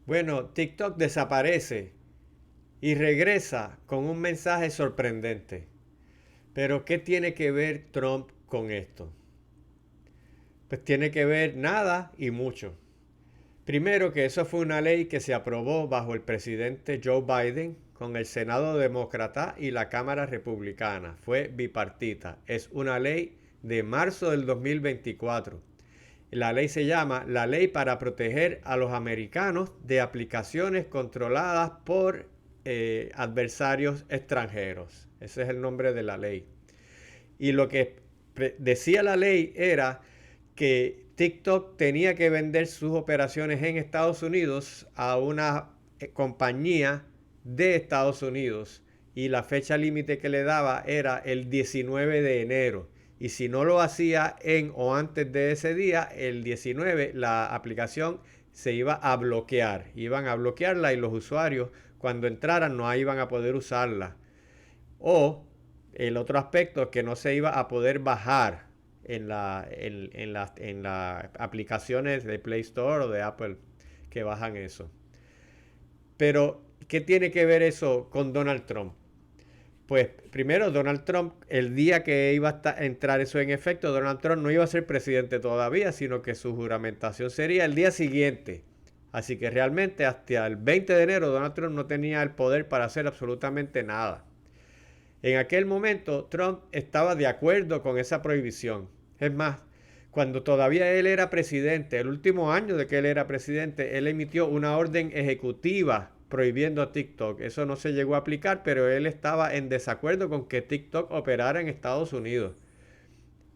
Bueno, TikTok desaparece y regresa con un mensaje sorprendente. Pero ¿qué tiene que ver Trump con esto? Pues tiene que ver nada y mucho. Primero que eso fue una ley que se aprobó bajo el presidente Joe Biden con el Senado demócrata y la Cámara republicana. Fue bipartita. Es una ley de marzo del 2024. La ley se llama la Ley para proteger a los americanos de aplicaciones controladas por adversarios extranjeros. Ese es el nombre de la ley. Y lo que decía la ley era que TikTok tenía que vender sus operaciones en Estados Unidos a una compañía de Estados Unidos y la fecha límite que le daba era el 19 de enero. Y si no lo hacía en o antes de ese día, el 19, la aplicación se iba a bloquear. Iban a bloquearla y los usuarios cuando entraran no iban a poder usarla. O el otro aspecto es que no se iba a poder bajar en las aplicaciones de Play Store o de Apple que bajan eso. Pero, ¿qué tiene que ver eso con Donald Trump? Pues primero, Donald Trump, el día que iba a entrar eso en efecto, Donald Trump no iba a ser presidente todavía, sino que su juramentación sería el día siguiente. Así que realmente hasta el 20 de enero Donald Trump no tenía el poder para hacer absolutamente nada. En aquel momento Trump estaba de acuerdo con esa prohibición. Es más, cuando todavía él era presidente, el último año de que él era presidente, él emitió una orden ejecutiva prohibiendo a TikTok. Eso no se llegó a aplicar, pero él estaba en desacuerdo con que TikTok operara en Estados Unidos.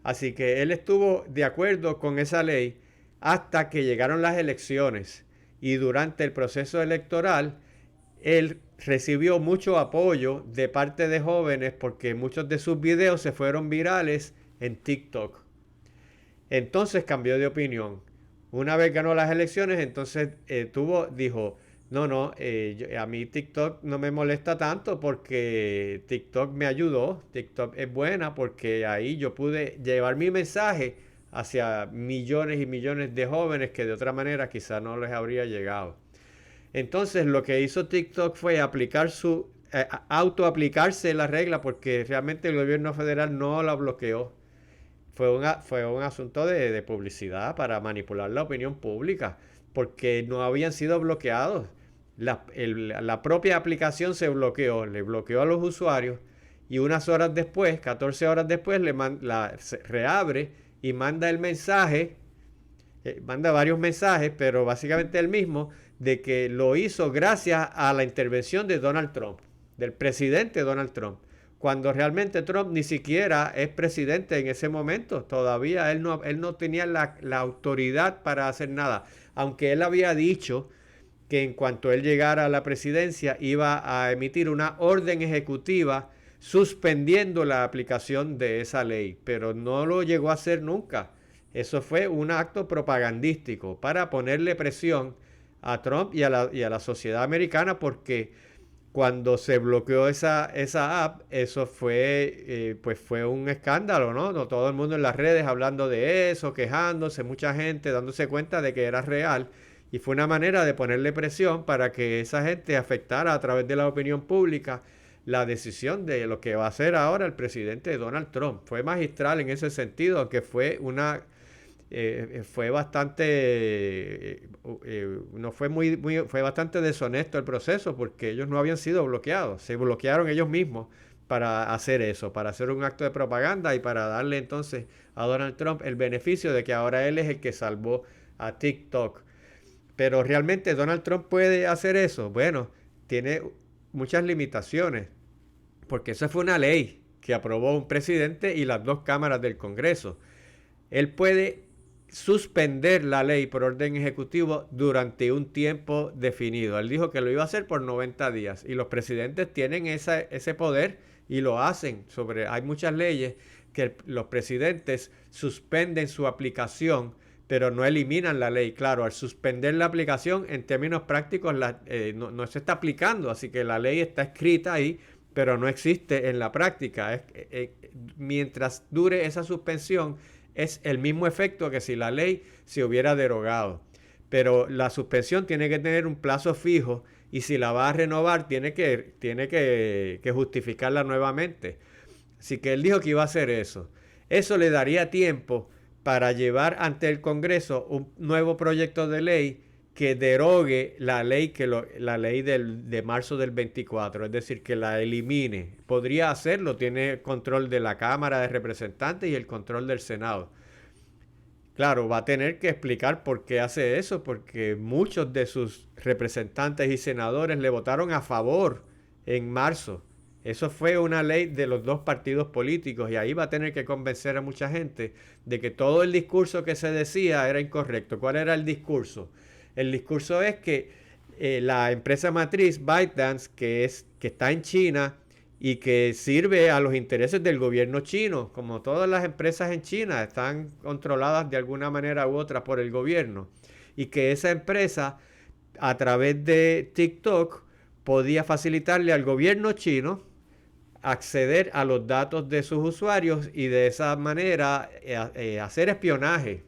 Así que él estuvo de acuerdo con esa ley hasta que llegaron las elecciones. Y durante el proceso electoral, él recibió mucho apoyo de parte de jóvenes porque muchos de sus videos se fueron virales en TikTok. Entonces cambió de opinión. Una vez ganó las elecciones, entonces dijo, no, no, a mí TikTok no me molesta tanto porque TikTok me ayudó, TikTok es buena porque ahí yo pude llevar mi mensaje hacia millones y millones de jóvenes que de otra manera quizá no les habría llegado. Entonces lo que hizo TikTok fue aplicar autoaplicarse la regla porque realmente el gobierno federal no la bloqueó. Fue un asunto de publicidad para manipular la opinión pública porque no habían sido bloqueados. La propia aplicación se bloqueó, le bloqueó a los usuarios y unas horas después, 14 horas después, se reabre y manda el mensaje, manda varios mensajes, pero básicamente el mismo, de que lo hizo gracias a la intervención de Donald Trump, del presidente Donald Trump, cuando realmente Trump ni siquiera es presidente en ese momento, todavía él no tenía la autoridad para hacer nada, aunque él había dicho que en cuanto él llegara a la presidencia iba a emitir una orden ejecutiva suspendiendo la aplicación de esa ley, pero no lo llegó a hacer nunca. Eso fue un acto propagandístico para ponerle presión a Trump y a la sociedad americana porque cuando se bloqueó esa app, eso pues fue un escándalo, ¿no? No, todo el mundo en las redes hablando de eso, quejándose, mucha gente dándose cuenta de que era real y fue una manera de ponerle presión para que esa gente afectara a través de la opinión pública la decisión de lo que va a hacer ahora el presidente Donald Trump. Fue magistral en ese sentido, aunque fue bastante no fue fue bastante deshonesto el proceso porque ellos no habían sido bloqueados, se bloquearon ellos mismos para hacer eso, para hacer un acto de propaganda y para darle entonces a Donald Trump el beneficio de que ahora él es el que salvó a TikTok. Pero realmente Donald Trump puede hacer eso. Bueno, tiene muchas limitaciones porque esa fue una ley que aprobó un presidente y las dos cámaras del Congreso. Él puede suspender la ley por orden ejecutivo durante un tiempo definido. Él dijo que lo iba a hacer por 90 días y los presidentes tienen ese poder y lo hacen. Hay muchas leyes que los presidentes suspenden su aplicación, pero no eliminan la ley. Claro, al suspender la aplicación, en términos prácticos, no se está aplicando, así que la ley está escrita ahí, pero no existe en la práctica. Mientras dure esa suspensión, es el mismo efecto que si la ley se hubiera derogado. pero la suspensión tiene que tener un plazo fijo y si la va a renovar tiene que justificarla nuevamente. Así que él dijo que iba a hacer eso. Eso le daría tiempo para llevar ante el Congreso un nuevo proyecto de ley que derogue la ley, la ley de marzo del 24, es decir, que la elimine. Podría hacerlo, tiene control de la Cámara de Representantes y el control del Senado. Claro, va a tener que explicar por qué hace eso, porque muchos de sus representantes y senadores le votaron a favor en marzo. Eso fue una ley de los dos partidos políticos y ahí va a tener que convencer a mucha gente de que todo el discurso que se decía era incorrecto. ¿Cuál era el discurso? El discurso es que la empresa matriz ByteDance, que está en China y que sirve a los intereses del gobierno chino, como todas las empresas en China están controladas de alguna manera u otra por el gobierno, y que esa empresa a través de TikTok podía facilitarle al gobierno chino acceder a los datos de sus usuarios y de esa manera hacer espionaje.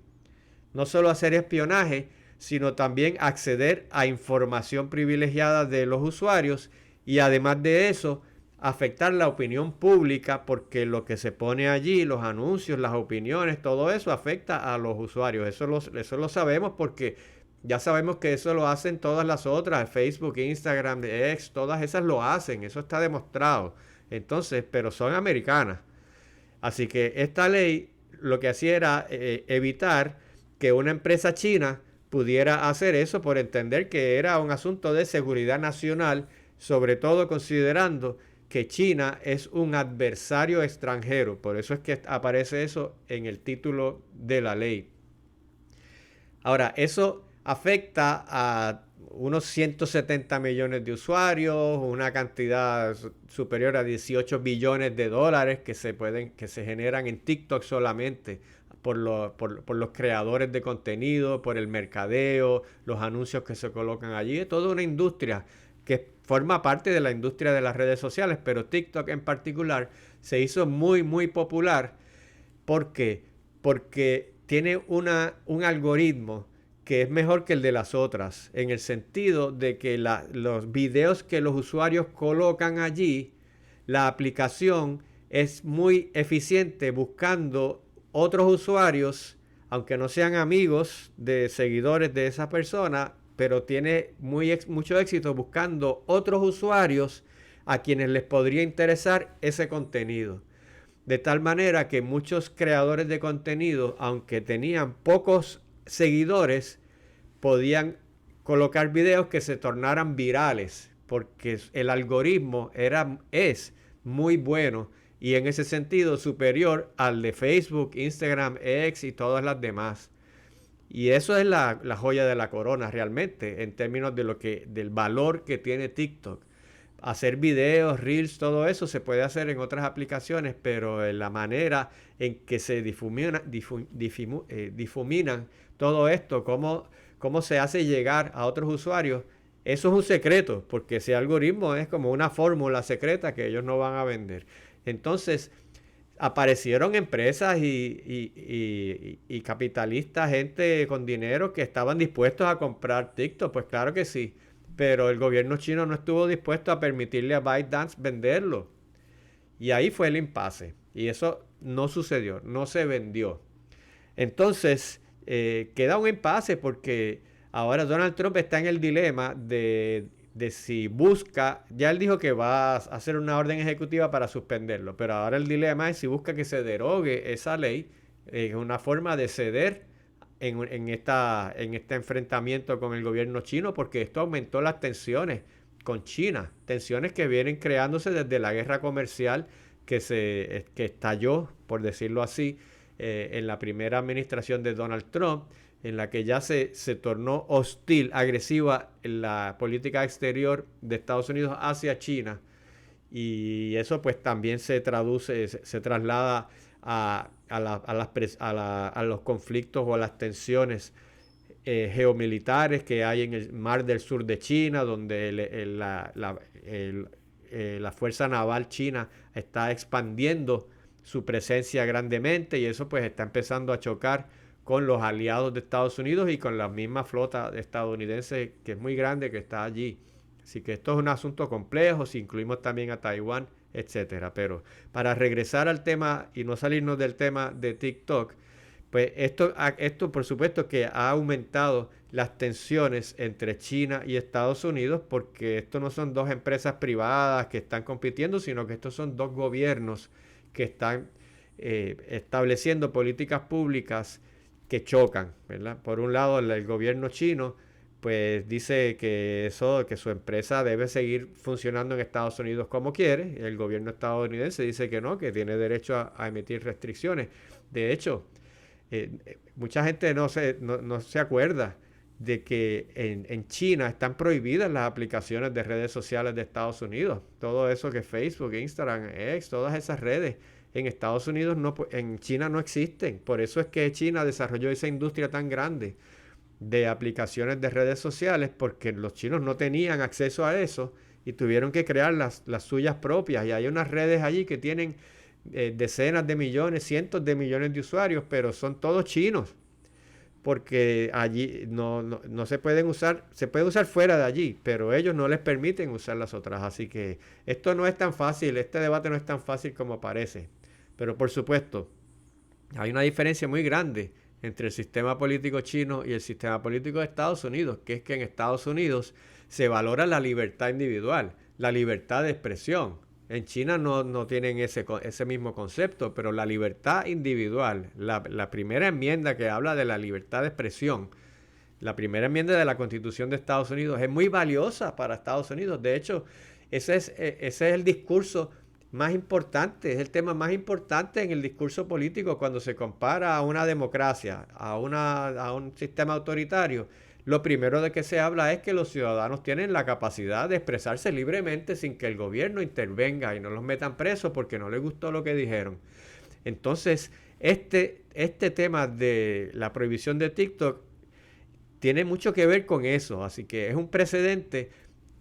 No solo hacer espionaje, sino también acceder a información privilegiada de los usuarios y además de eso, afectar la opinión pública porque lo que se pone allí, los anuncios, las opiniones, todo eso afecta a los usuarios. Eso lo sabemos porque ya sabemos que eso lo hacen todas las otras, Facebook, Instagram, X, todas esas lo hacen, eso está demostrado. Entonces, pero son americanas. Así que esta ley lo que hacía era evitar que una empresa china pudiera hacer eso por entender que era un asunto de seguridad nacional, sobre todo considerando que China es un adversario extranjero. Por eso es que aparece eso en el título de la ley. Ahora, eso afecta a unos 170 millones de usuarios, una cantidad superior a 18 billones de dólares que se generan en TikTok solamente por los creadores de contenido, por el mercadeo, los anuncios que se colocan allí. Es toda una industria que forma parte de la industria de las redes sociales, pero TikTok en particular se hizo muy, muy popular. ¿Por qué? Porque tiene un algoritmo que es mejor que el de las otras, en el sentido de que los videos que los usuarios colocan allí, la aplicación es muy eficiente buscando otros usuarios, aunque no sean amigos de seguidores de esa persona, pero tiene mucho éxito buscando otros usuarios a quienes les podría interesar ese contenido. De tal manera que muchos creadores de contenido, aunque tenían pocos seguidores, podían colocar videos que se tornaran virales, porque el algoritmo es muy bueno y en ese sentido superior al de Facebook, Instagram, X y todas las demás. Y eso es la joya de la corona realmente, en términos del valor que tiene TikTok. Hacer videos, reels, todo eso se puede hacer en otras aplicaciones, pero en la manera en que se difuminan todo esto, cómo se hace llegar a otros usuarios, eso es un secreto, porque ese algoritmo es como una fórmula secreta que ellos no van a vender. Entonces, aparecieron empresas y capitalistas, gente con dinero que estaban dispuestos a comprar TikTok, pues claro que sí, pero el gobierno chino no estuvo dispuesto a permitirle a ByteDance venderlo. Y ahí fue el impasse. Y eso no sucedió, no se vendió. Entonces, queda un impasse porque ahora Donald Trump está en el dilema de si busca, ya él dijo que va a hacer una orden ejecutiva para suspenderlo, pero ahora el dilema es si busca que se derogue esa ley, es una forma de ceder en este enfrentamiento con el gobierno chino, porque esto aumentó las tensiones con China, tensiones que vienen creándose desde la guerra comercial que estalló, por decirlo así, en la primera administración de Donald Trump, en la que ya se tornó hostil, agresiva en la política exterior de Estados Unidos hacia China. Y eso pues también se traslada a los conflictos o a las tensiones geomilitares que hay en el mar del sur de China, donde la fuerza naval china está expandiendo su presencia grandemente y eso pues está empezando a chocar con los aliados de Estados Unidos y con la misma flota estadounidense que es muy grande que está allí. Así que esto es un asunto complejo, si incluimos también a Taiwán, etcétera. Pero para regresar al tema y no salirnos del tema de TikTok, pues esto por supuesto que ha aumentado las tensiones entre China y Estados Unidos, porque esto no son dos empresas privadas que están compitiendo, sino que estos son dos gobiernos que están estableciendo políticas públicas que chocan, ¿verdad? Por un lado, el gobierno chino pues dice que su empresa debe seguir funcionando en Estados Unidos como quiere. El gobierno estadounidense dice que no, que tiene derecho a emitir restricciones. De hecho, mucha gente no se acuerda de que en China están prohibidas las aplicaciones de redes sociales de Estados Unidos. Todo eso que Facebook, Instagram, X, todas esas redes en Estados Unidos, en China no existen. Por eso es que China desarrolló esa industria tan grande de aplicaciones de redes sociales, porque los chinos no tenían acceso a eso y tuvieron que crear las suyas propias. Y hay unas redes allí que tienen decenas de millones, cientos de millones de usuarios, pero son todos chinos, porque allí no se pueden usar, se puede usar fuera de allí, pero ellos no les permiten usar las otras. Así que esto no es tan fácil, este debate no es tan fácil como parece. Pero por supuesto, hay una diferencia muy grande entre el sistema político chino y el sistema político de Estados Unidos, que es que en Estados Unidos se valora la libertad individual, la libertad de expresión. En China no tienen ese mismo concepto, pero la libertad individual, la primera enmienda que habla de la libertad de expresión, la primera enmienda de la Constitución de Estados Unidos es muy valiosa para Estados Unidos. De hecho, ese es el discurso más importante, es el tema más importante en el discurso político cuando se compara a una democracia, a un sistema autoritario. Lo primero de que se habla es que los ciudadanos tienen la capacidad de expresarse libremente sin que el gobierno intervenga y no los metan presos porque no les gustó lo que dijeron. Entonces, este tema de la prohibición de TikTok tiene mucho que ver con eso, así que es un precedente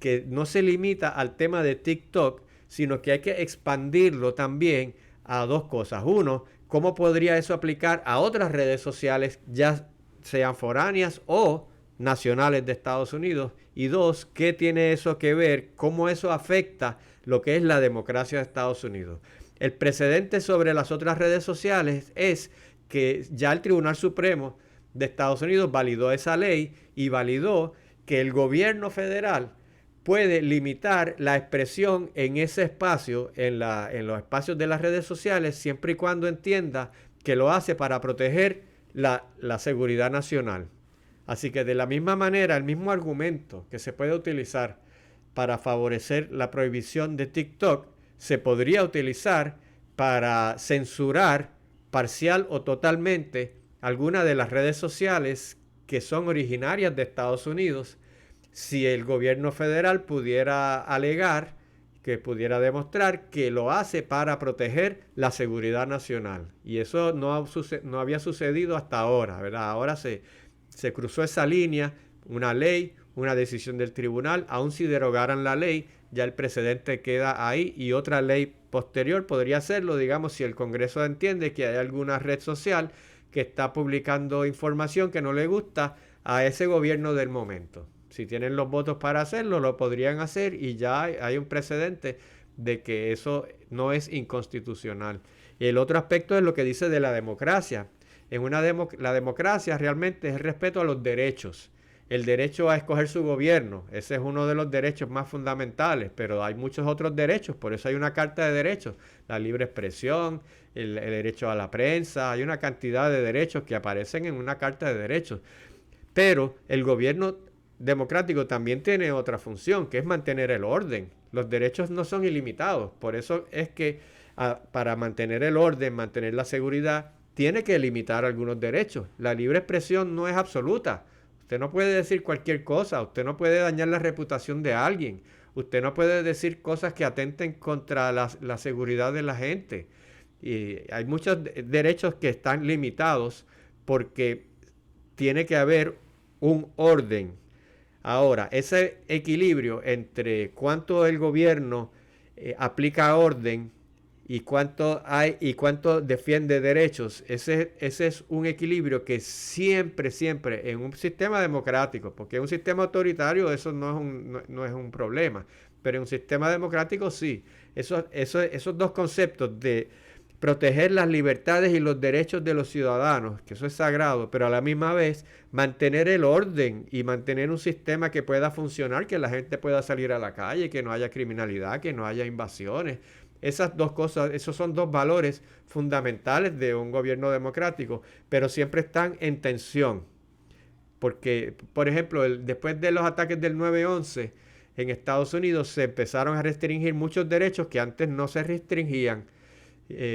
que no se limita al tema de TikTok, sino que hay que expandirlo también a dos cosas. Uno, ¿cómo podría eso aplicar a otras redes sociales, ya sean foráneas o nacionales de Estados Unidos? Y dos, ¿qué tiene eso que ver? ¿Cómo eso afecta lo que es la democracia de Estados Unidos? El precedente sobre las otras redes sociales es que ya el Tribunal Supremo de Estados Unidos validó esa ley y validó que el gobierno federal puede limitar la expresión en ese espacio, en los espacios de las redes sociales, siempre y cuando entienda que lo hace para proteger la seguridad nacional. Así que de la misma manera, el mismo argumento que se puede utilizar para favorecer la prohibición de TikTok, se podría utilizar para censurar parcial o totalmente algunas de las redes sociales que son originarias de Estados Unidos, si el gobierno federal pudiera alegar, que pudiera demostrar que lo hace para proteger la seguridad nacional. Y eso no había sucedido hasta ahora, ¿verdad? Ahora se cruzó esa línea, una ley, una decisión del tribunal, aun si derogaran la ley, ya el precedente queda ahí y otra ley posterior podría hacerlo, digamos, si el Congreso entiende que hay alguna red social que está publicando información que no le gusta a ese gobierno del momento. Si tienen los votos para hacerlo, lo podrían hacer y ya hay un precedente de que eso no es inconstitucional. Y el otro aspecto es lo que dice de la democracia. La democracia realmente es el respeto a los derechos. El derecho a escoger su gobierno, ese es uno de los derechos más fundamentales, pero hay muchos otros derechos, por eso hay una carta de derechos, la libre expresión, el derecho a la prensa, hay una cantidad de derechos que aparecen en una carta de derechos. Pero el gobierno democrático también tiene otra función, que es mantener el orden. Los derechos no son ilimitados, por eso es que para mantener el orden, mantener la seguridad, tiene que limitar algunos derechos. La libre expresión no es absoluta. Usted no puede decir cualquier cosa, usted no puede dañar la reputación de alguien, usted no puede decir cosas que atenten contra la seguridad de la gente. Y hay muchos derechos que están limitados porque tiene que haber un orden. Ahora, ese equilibrio entre cuánto el gobierno aplica orden y cuánto hay y cuánto defiende derechos. Ese es un equilibrio que siempre, siempre en un sistema democrático, porque en un sistema autoritario eso no es un problema, pero en un sistema democrático sí. Esos dos conceptos de proteger las libertades y los derechos de los ciudadanos, que eso es sagrado, pero a la misma vez mantener el orden y mantener un sistema que pueda funcionar, que la gente pueda salir a la calle, que no haya criminalidad, que no haya invasiones. Esas dos cosas, esos son dos valores fundamentales de un gobierno democrático, pero siempre están en tensión. Porque, por ejemplo, después de los ataques del 9/11, en Estados Unidos se empezaron a restringir muchos derechos que antes no se restringían.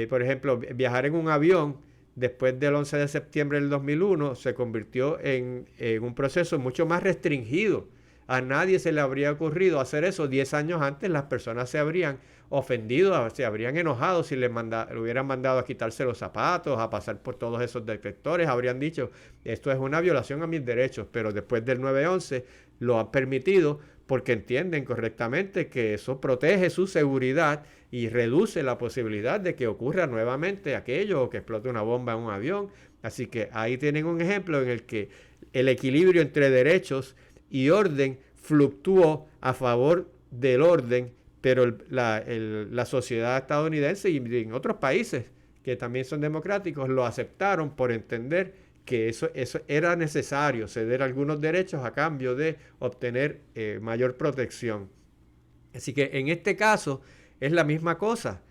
Por ejemplo, viajar en un avión después del 11 de septiembre del 2001 se convirtió en un proceso mucho más restringido. A nadie se le habría ocurrido hacer eso 10 años antes. Las personas se habrían ofendido, se habrían enojado si le hubieran mandado a quitarse los zapatos, a pasar por todos esos detectores. Habrían dicho, esto es una violación a mis derechos, pero después del 9/11 lo han permitido porque entienden correctamente que eso protege su seguridad y reduce la posibilidad de que ocurra nuevamente aquello o que explote una bomba en un avión. Así que ahí tienen un ejemplo en el que el equilibrio entre derechos y orden fluctuó a favor del orden, pero la sociedad estadounidense y en otros países que también son democráticos lo aceptaron por entender que eso era necesario, ceder algunos derechos a cambio de obtener mayor protección. Así que en este caso es la misma cosa.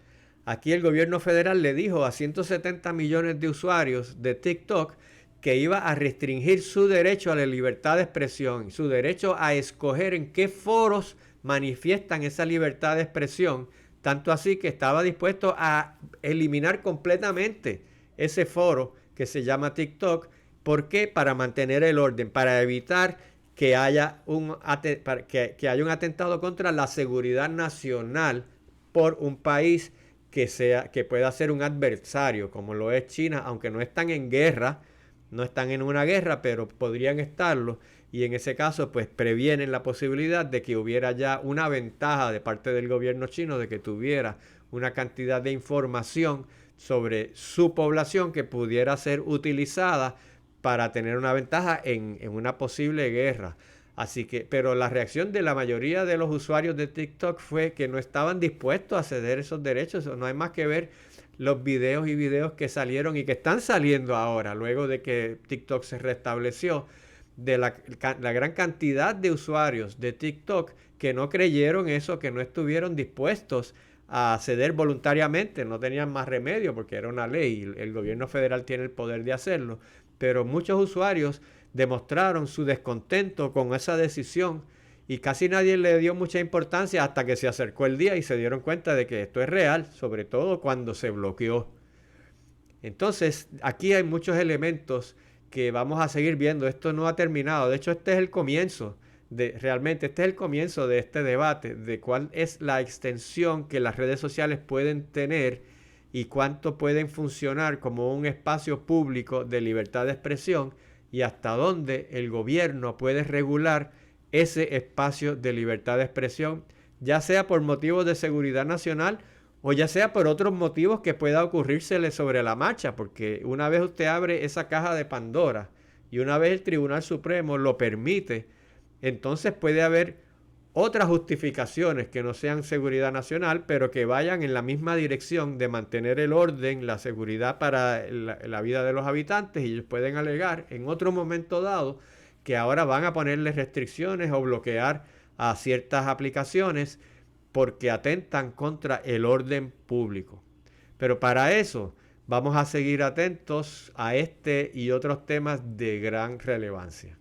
Aquí el gobierno federal le dijo a 170 millones de usuarios de TikTok que iba a restringir su derecho a la libertad de expresión, su derecho a escoger en qué foros manifiestan esa libertad de expresión, tanto así que estaba dispuesto a eliminar completamente ese foro que se llama TikTok. ¿Por qué? Para mantener el orden, para evitar que haya un atentado contra la seguridad nacional por un país que pueda ser un adversario, como lo es China, aunque no están en guerra, no están en una guerra, pero podrían estarlo. Y en ese caso, pues previenen la posibilidad de que hubiera ya una ventaja de parte del gobierno chino de que tuviera una cantidad de información sobre su población que pudiera ser utilizada para tener una ventaja en una posible guerra. Así que, pero la reacción de la mayoría de los usuarios de TikTok fue que no estaban dispuestos a ceder esos derechos. No hay más que ver los videos y videos que salieron y que están saliendo ahora, luego de que TikTok se restableció, de la gran cantidad de usuarios de TikTok que no creyeron eso, que no estuvieron dispuestos a ceder voluntariamente, no tenían más remedio porque era una ley y el gobierno federal tiene el poder de hacerlo, pero muchos usuarios demostraron su descontento con esa decisión y casi nadie le dio mucha importancia hasta que se acercó el día y se dieron cuenta de que esto es real, sobre todo cuando se bloqueó. Entonces, aquí hay muchos elementos que vamos a seguir viendo. Esto no ha terminado. De hecho, este es el comienzo. Realmente, este es el comienzo de este debate de cuál es la extensión que las redes sociales pueden tener y cuánto pueden funcionar como un espacio público de libertad de expresión y hasta dónde el gobierno puede regular ese espacio de libertad de expresión, ya sea por motivos de seguridad nacional o ya sea por otros motivos que pueda ocurrírsele sobre la marcha, porque una vez usted abre esa caja de Pandora y una vez el Tribunal Supremo lo permite, entonces puede haber otras justificaciones que no sean seguridad nacional, pero que vayan en la misma dirección de mantener el orden, la seguridad para la vida de los habitantes, y ellos pueden alegar en otro momento dado que ahora van a ponerle restricciones o bloquear a ciertas aplicaciones porque atentan contra el orden público. Pero para eso vamos a seguir atentos a este y otros temas de gran relevancia.